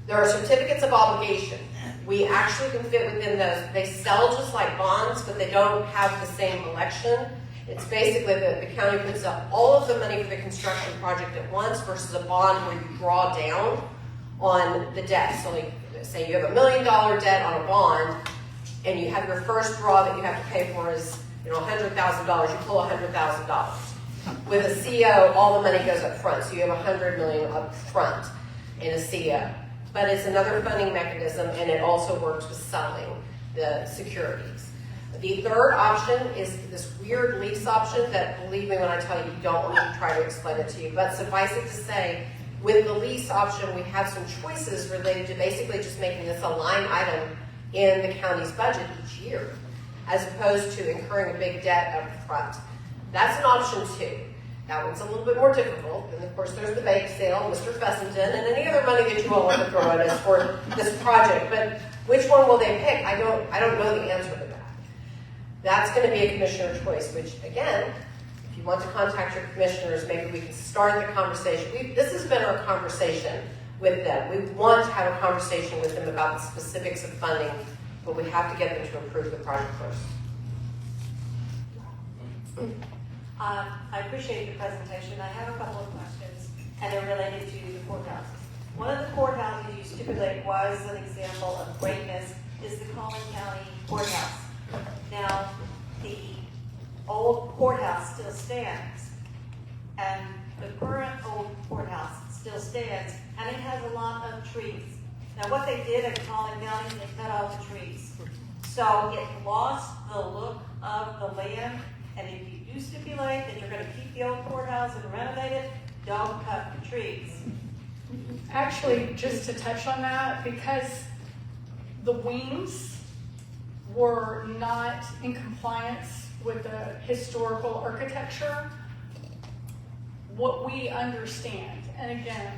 There are certificates of obligation. We actually can fit within those. They sell just like bonds, but they don't have the same election. It's basically the county puts up all of the money for the construction project at once versus a bond where you draw down on the debt. So like, say you have $1 million debt on a bond, and you have your first draw that you have to pay for is $100,000. You pull $100,000. With a CO, all the money goes up front, so you have $100 million up front in a CO. But it's another funding mechanism, and it also works with selling the securities. The third option is this weird lease option that, believe me when I tell you, you don't want me to try to explain it to you. But suffice it to say, with the lease option, we have some choices related to basically just making this a line item in the county's budget each year. as opposed to incurring a big debt up front. That's an option too. That one's a little bit more difficult. And of course, there's the bake sale, Mr. Fessenden, and any other money that you all want to throw at us for this project. But which one will they pick? I don't know the answer to that. That's going to be a commissioner choice, which again, if you want to contact your commissioners, maybe we can start the conversation. This has been our conversation with them. We want to have a conversation with them about the specifics of funding, but we have to get them to approve the project first. I appreciate the presentation. I have a couple of questions, and they're related to the courthouses. One of the courthouses you stipulate was an example of greatness is the Montgomery County courthouse. Now, the old courthouse still stands, and the current old courthouse still stands, and it has a lot of trees. Now, what they did at Montgomery County is they cut all the trees. So it lost the look of the land, and if you do stipulate that you're going to keep the old courthouse and renovate it, don't cut the trees. Actually, just to touch on that, because the wings were not in compliance with the historical architecture, what we understand, and again,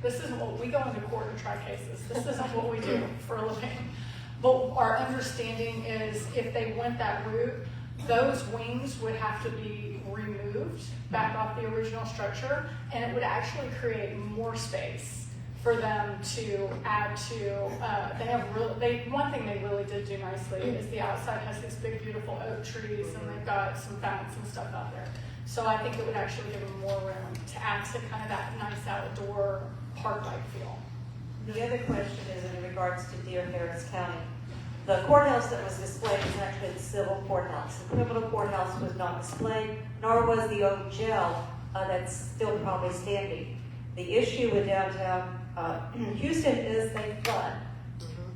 this isn't what we go into court to try cases. This isn't what we do for a living. But our understanding is if they went that route, those wings would have to be removed back off the original structure, and it would actually create more space for them to add to. One thing they really did do nicely is the outside has these big, beautiful oak trees, and they've got some fountains and stuff out there. So I think it would actually give them more room to add to kind of that nice outdoor park-like feel. The other question is in regards to Deer Harris County. The courthouse that was displayed is actually the civil courthouse. The criminal courthouse was not displayed, nor was the old jail that's still probably standing. The issue with downtown Houston is they flood.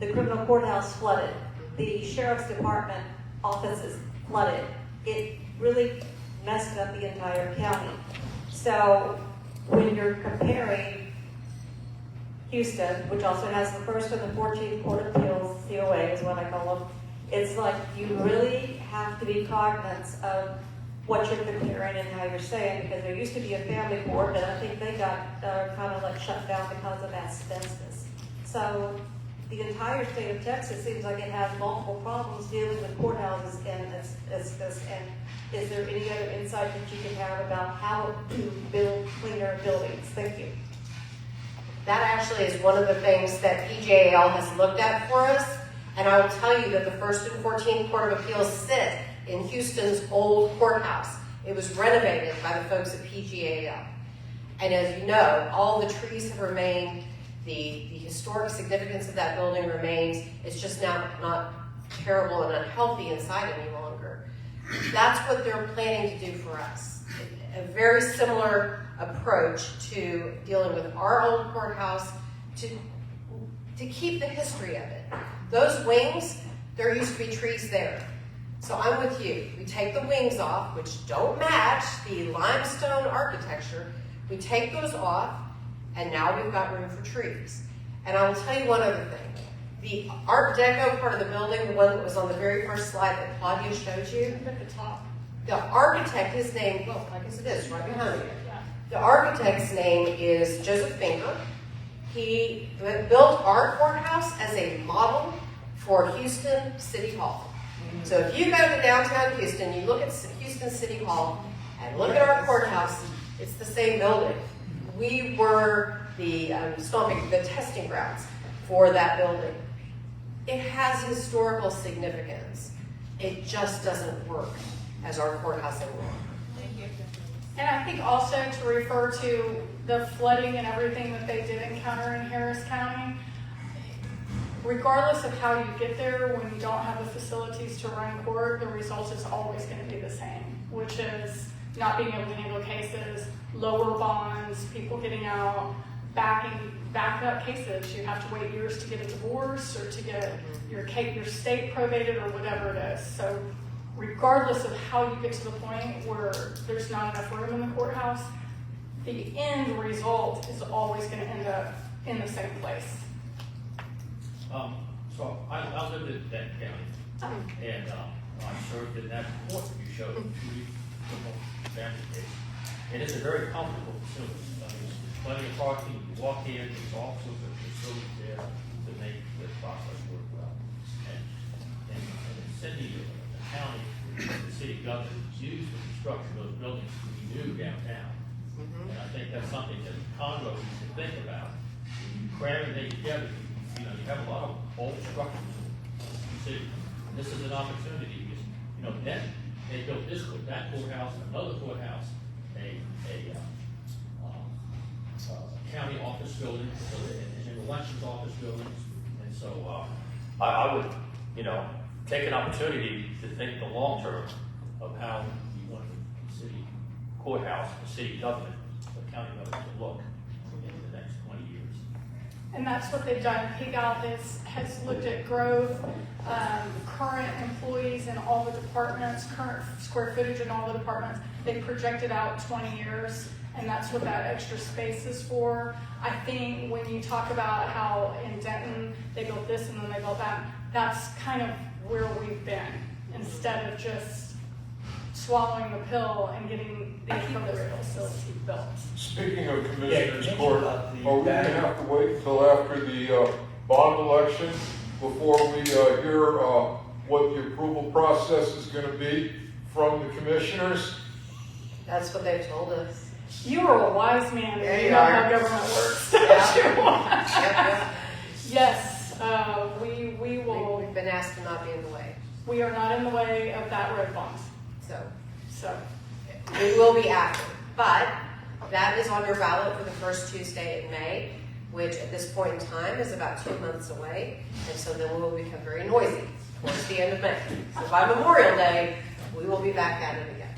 The criminal courthouse flooded. The sheriff's department offices flooded. It really messed up the entire county. So when you're comparing Houston, which also has the first and the 14th Court of Appeals, COA is what I call them, it's like you really have to be cognizant of what you're comparing and how you're saying, because there used to be a family court, and I think they got kind of like shut down because of asbestos. So the entire state of Texas seems like it has multiple problems dealing with courthouses and asbestos. And is there any other insight that you can have about how to build cleaner buildings? Thank you. That actually is one of the things that PJAL has looked at for us, and I will tell you that the 1st and 14th Court of Appeals sit in Houston's old courthouse. It was renovated by the folks at PJAL. And as you know, all the trees have remained, the historic significance of that building remains. It's just now not terrible and unhealthy inside any longer. That's what they're planning to do for us. A very similar approach to dealing with our old courthouse to keep the history of it. Those wings, there used to be trees there. So I'm with you. We take the wings off, which don't match the limestone architecture. We take those off, and now we've got room for trees. And I will tell you one other thing. The Art Deco part of the building, the one that was on the very first slide that Claudia showed you, At the top. the architect, his name, well, I guess it is, right behind you. Yeah. The architect's name is Joseph Finger. He built our courthouse as a model for Houston City Hall. So if you go to downtown Houston, you look at Houston City Hall and look at our courthouse, it's the same building. We were the testing grounds for that building. It has historical significance. It just doesn't work as our courthouse anymore. And I think also to refer to the flooding and everything that they did encounter in Harris County, regardless of how you get there, when you don't have the facilities to run court, the result is always going to be the same, which is not being able to handle cases, lower bonds, people getting out, back up cases. You have to wait years to get a divorce or to get your state probated or whatever it is. So regardless of how you get to the point where there's not enough room in the courthouse, the end result is always going to end up in the same place. So I lived in Denton County, And I served in that court, you showed 2 weeks family case. And it's a very comfortable facility. I mean, there's plenty of parking, you walk in, there's all sorts of facilities there to make the process work well. And Cindy, the county, the city government used the construction of those buildings to be new downtown. And I think that's something that Congo needs to think about. When you cram things together, you have a lot of old structures in the city. And this is an opportunity, because, then they built this court, that courthouse, another courthouse, a county office building, and elections office buildings. And so I would, take an opportunity to think the long term of how you want the city courthouse, the city government, the county government to look in the next 20 years. And that's what they've done. PGAL has looked at growth, current employees in all the departments, current square footage in all the departments. They projected out 20 years, and that's what that extra space is for. I think when you talk about how in Denton they built this and then they built that, that's kind of where we've been, instead of just swallowing the pill and getting the appropriate facility built. Speaking of Commissioners Court, are we going to have to wait until after the bond election before we hear what the approval process is going to be from the commissioners? That's what they've told us. You are a wise man, There and you you know are. how government works. Yep. Yes, we will. We've been asked to not be in the way, We are not in the way of that road bond. so So, we will be after. But that is on your ballot for the first Tuesday in May, which at this point in time is about 2 months away. And so then we will become very noisy towards the end of May. So by Memorial Day, we will be back at it again.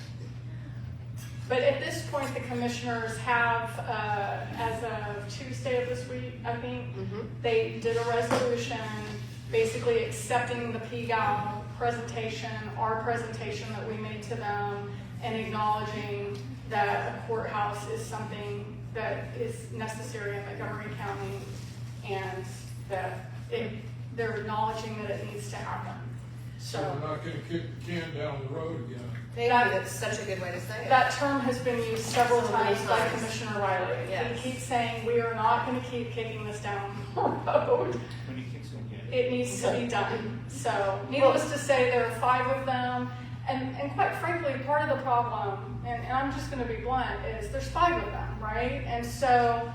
but at this point, the commissioners have, as of Tuesday of this week, I think, they did a resolution basically accepting the PGAL presentation, our presentation that we made to them, and acknowledging that a courthouse is something that is necessary in Montgomery County, and that they're acknowledging that it needs to happen. So we're not going to kick the can down the road again. Thank you. That's such a good way to say it. That term has been used several So many times by times. Commissioner Riley. Yes. He keeps saying, we are not going to keep kicking this down the road. When he kicks in again. It needs to be done. So, needless to say, there are 5 of them. And quite frankly, part of the problem, and I'm just going to be blunt, is there's 5 of them, right? And so,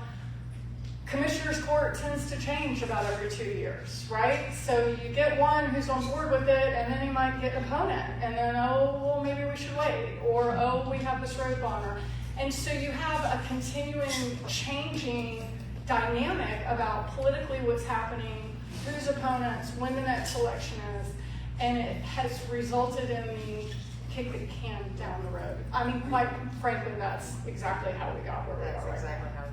Commissioner's Court tends to change about every 2 years, right? So you get one who's on board with it, and then you might get an opponent, and then, oh, well, maybe we should wait, or, oh, we have this road bond. And so you have a continuing changing dynamic about politically what's happening, whose opponents, when the next election is, and it has resulted in the kick the can down the road. I mean, quite frankly, that's exactly how we got where we That's are right now. exactly how.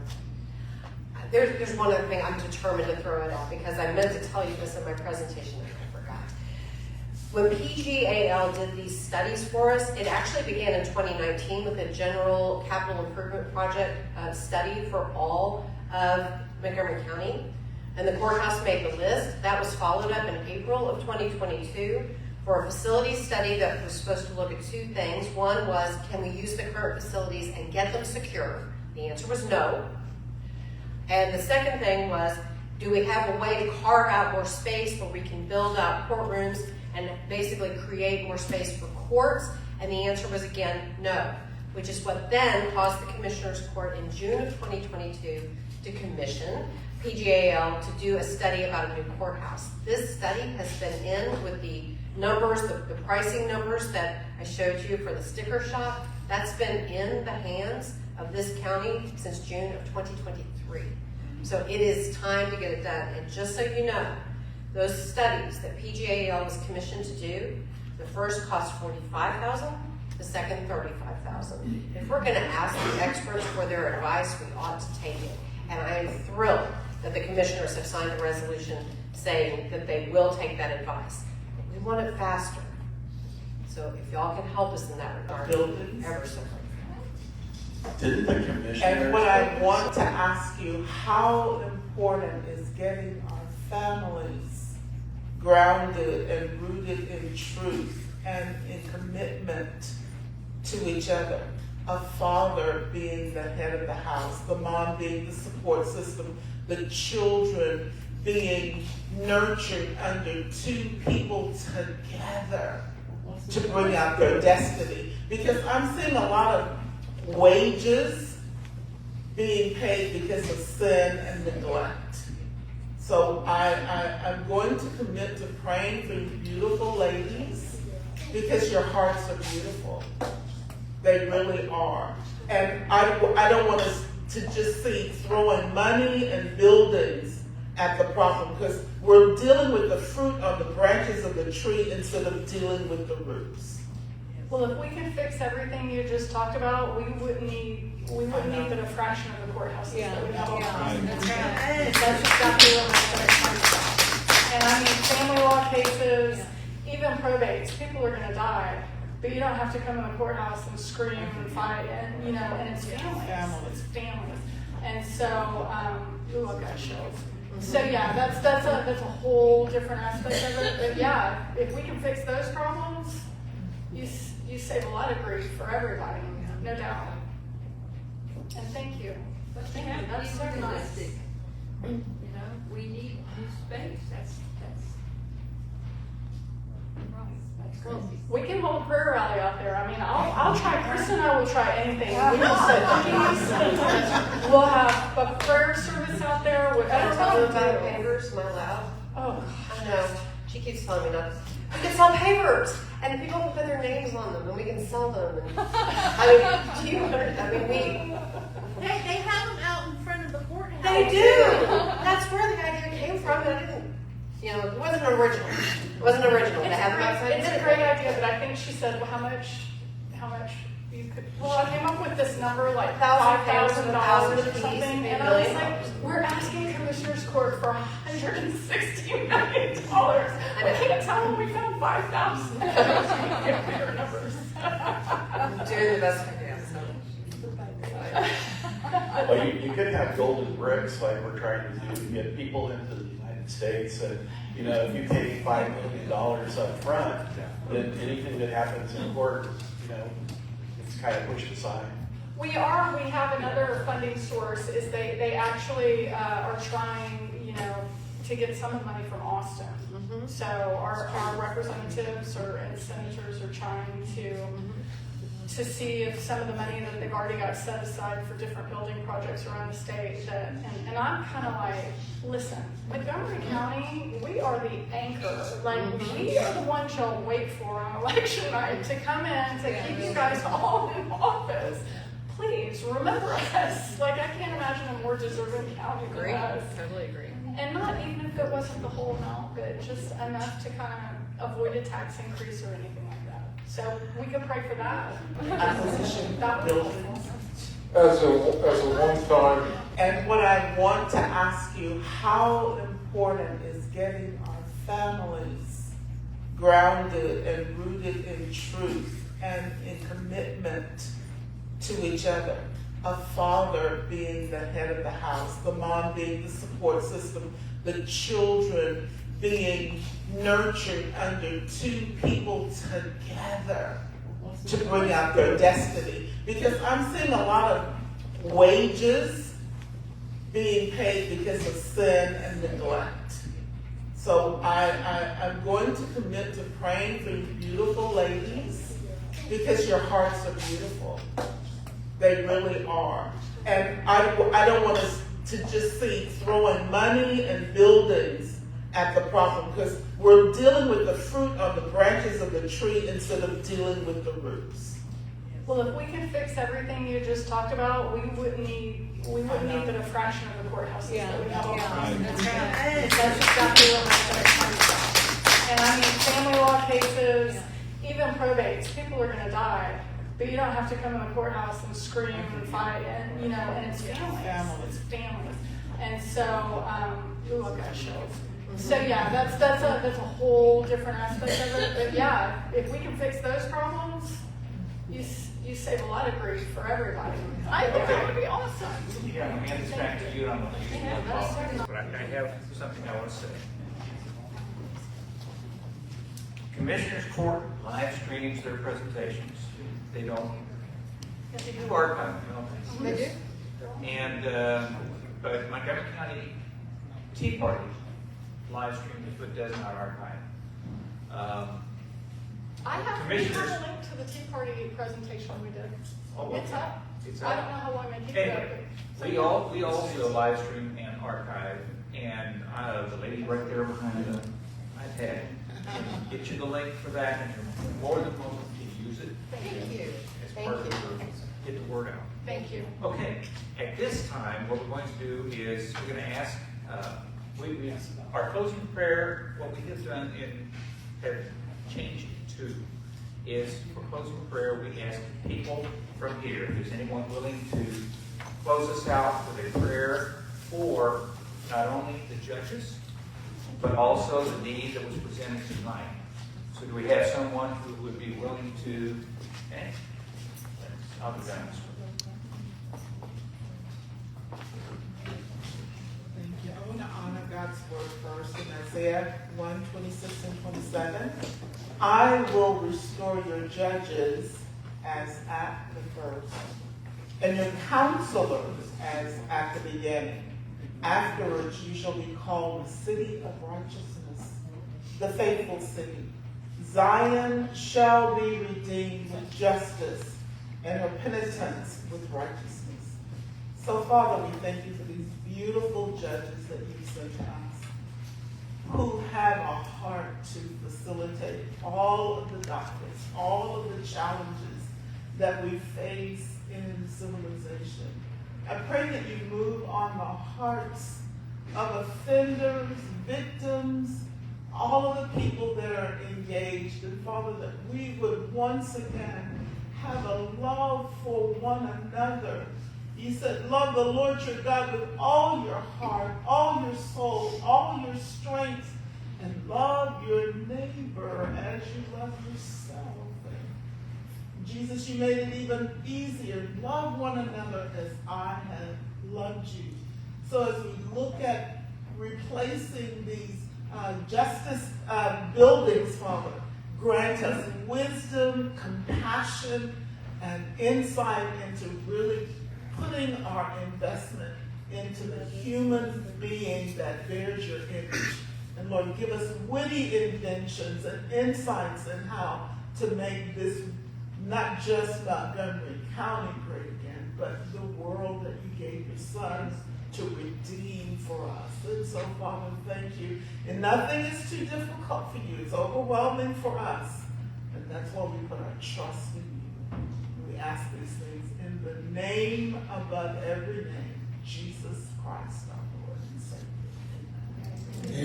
There's one other thing I'm determined to throw it out, because I meant to tell you this in my presentation and I forgot. When PGAL did these studies for us, it actually began in 2019 with a general capital improvement project study for all of Montgomery County. And the courthouse made the list. That was followed up in April of 2022 for a facility study that was supposed to look at 2 things. One was, can we use the current facilities and get them secure? The answer was no. And the second thing was, do we have a way to carve out more space where we can build out courtrooms and basically create more space for courts? And the answer was again, no, which is what then caused the Commissioners Court in June of 2022 to commission PGAL to do a study about a new courthouse. This study has been in with the numbers, the pricing numbers that I showed you for the sticker shock. That's been in the hands of this county since June of 2023. So it is time to get it done. And just so you know, those studies that PGAL was commissioned to do, the first cost $45,000, the second $35,000. If we're going to ask the experts for their advice, we ought to take it. And I am thrilled that the commissioners have signed a resolution saying that they will take that advice. We want it faster. So if y'all can help us in that regard, Buildings. ever so much. Did the commissioner? And what I want to ask you, how important is getting our families grounded and rooted in truth and in commitment to each other. A father being the head of the house, the mom being the support system, the children being nurtured under two people together to bring out their destiny. Because I'm seeing a lot of wages being paid because of sin and neglect. So I'm going to commit to praying for you beautiful ladies because your hearts are beautiful. They really are. And I don't want us to just see throwing money and buildings at the problem, because we're dealing with the fruit on the branches of the tree instead of dealing with the roots. Well, if we could fix everything you just talked about, we wouldn't need but a fraction of the courthouses that we have. That's right. That's exactly what my point comes from. And I mean, family law cases, even probates, people are gonna die, but you don't have to come in the courthouse and scream and fight, and and it's families. It's families. And so, ooh, I've got chills. So yeah, that's a whole different aspect of it. But yeah, if we can fix those problems, you save a lot of grief for everybody, no doubt. And thank you. But That's so nice. realistic. We need new space. That's crazy. We can hold a prayer rally out there. I mean, I'll try. Kristin and I will try anything. We will set cookies. We'll have a prayer service out there with I tell her about everybody. pavers, am I allowed? Oh, I know. She keeps telling me not to. We can sell pavers, and people can put their names on them, and we can sell them. And, They have them out in front of the courthouse. they do. That's where the idea came from, and I didn't, it wasn't original. It wasn't original to have them outside. It's a great idea, but I think she said, well, how much you could, well, she came up with this number, like $5,000 or something, and I was like, we're asking Commissioner's Court for $160 million. I can't tell them we found 5,000. Get bigger numbers. I'm doing the best I can. Well, you could have golden bricks like we're trying to do to get people into the United States. And, if you pay $5 million up front, then anything that happens in court, it's kind of pushed aside. We have another funding source, is they actually are trying, to get some of the money from Austin. Mm-hmm. So our representatives and senators are trying to see if some of the money that they've already got set aside for different building projects around the state and I'm kind of like, listen, Montgomery County, we are the anchor. Like, we are the ones y'all wait for on election night to come in to keep you guys all in office. Please remember us. Like, I can't imagine a more deserving county than us. Totally agree. And not even if it wasn't the whole amount, but just enough to kind of avoid a tax increase or anything like that. So we could pray for that. Acquisition That would be building. awesome. As a one-time, And what I want to ask you, how important is getting our families grounded and rooted in truth and in commitment to each other? A father being the head of the house, the mom being the support system, the children being nurtured under two people together to bring out their destiny. Because I'm seeing a lot of wages being paid because of sin and neglect. So I'm going to commit to praying for you beautiful ladies because your hearts are beautiful. They really are. And I don't want us to just see throwing money and buildings at the problem, because we're dealing with the fruit on the branches of the tree instead of dealing with the roots. Well, if we could fix everything you just talked about, we wouldn't need but a fraction of the courthouses that we have. That's right. That's exactly what my point comes from. And I mean, family law cases, even probates, people are gonna die, but you don't have to come in the courthouse and scream and fight, and and it's families. It's families. And so, ooh, I've got chills. So yeah, that's a whole different aspect of it. But yeah, if we can fix those problems, you save a lot of grief for everybody. I think that would be awesome. Yeah, I'm gonna hand this back to you, and I'm gonna use Yeah, that's but I have something I want to say. Commissioners Court live streams their presentations. They don't, they do archive, you know. They do? And, but Montgomery County Tea Party live streams, but does not archive. I have a Commissioners- link to the Tea Party presentation we did. Oh, It's up. It's I don't up. know how long I keep it up. Anyway, but- we also live stream and archive, and the lady right there behind the iPad can get you the link for that, and you're more than welcome to use it. Thank you. As Thank part of you. the, get the word out. Thank you. Okay, at this time, what we're going to do is, we're going to ask, our closing prayer, what we have done have changed to, is for closing prayer, we ask people from here, if there's anyone willing to close us out with a prayer for not only the judges, but also the need that was presented tonight. So do we have someone who would be willing to, okay? I'll be done. Thank you. I want to honor God's word first in Isaiah 1:26 and 27. I will restore your judges as at the first, and your counselors as at the beginning. Afterwards you shall be called the city of righteousness, the faithful city. Zion shall be redeemed with justice, and her penitents with righteousness. So, Father, we thank you for these beautiful judges that you've sent to us, who have a heart to facilitate all of the dockets, all of the challenges that we face in civilization. I pray that you move on the hearts of offenders, victims, all of the people that are engaged, and Father, that we would once again have a love for one another. You said, love the Lord your God with all your heart, all your soul, all your strength, and love your neighbor as you love yourself. And Jesus, you made it even easier. Love one another as I have loved you. So as we look at replacing these justice buildings, Father, grant us wisdom, compassion, and insight into really putting our investment into the human being that bears your image. And Lord, give us witty inventions and insights in how to make this not just Montgomery County great again, but the world that you gave your Son to redeem for us. And so, Father, thank you. And nothing is too difficult for you. It's overwhelming for us. And that's why we put our trust in you. And we ask these things in the name above every name, Jesus Christ, our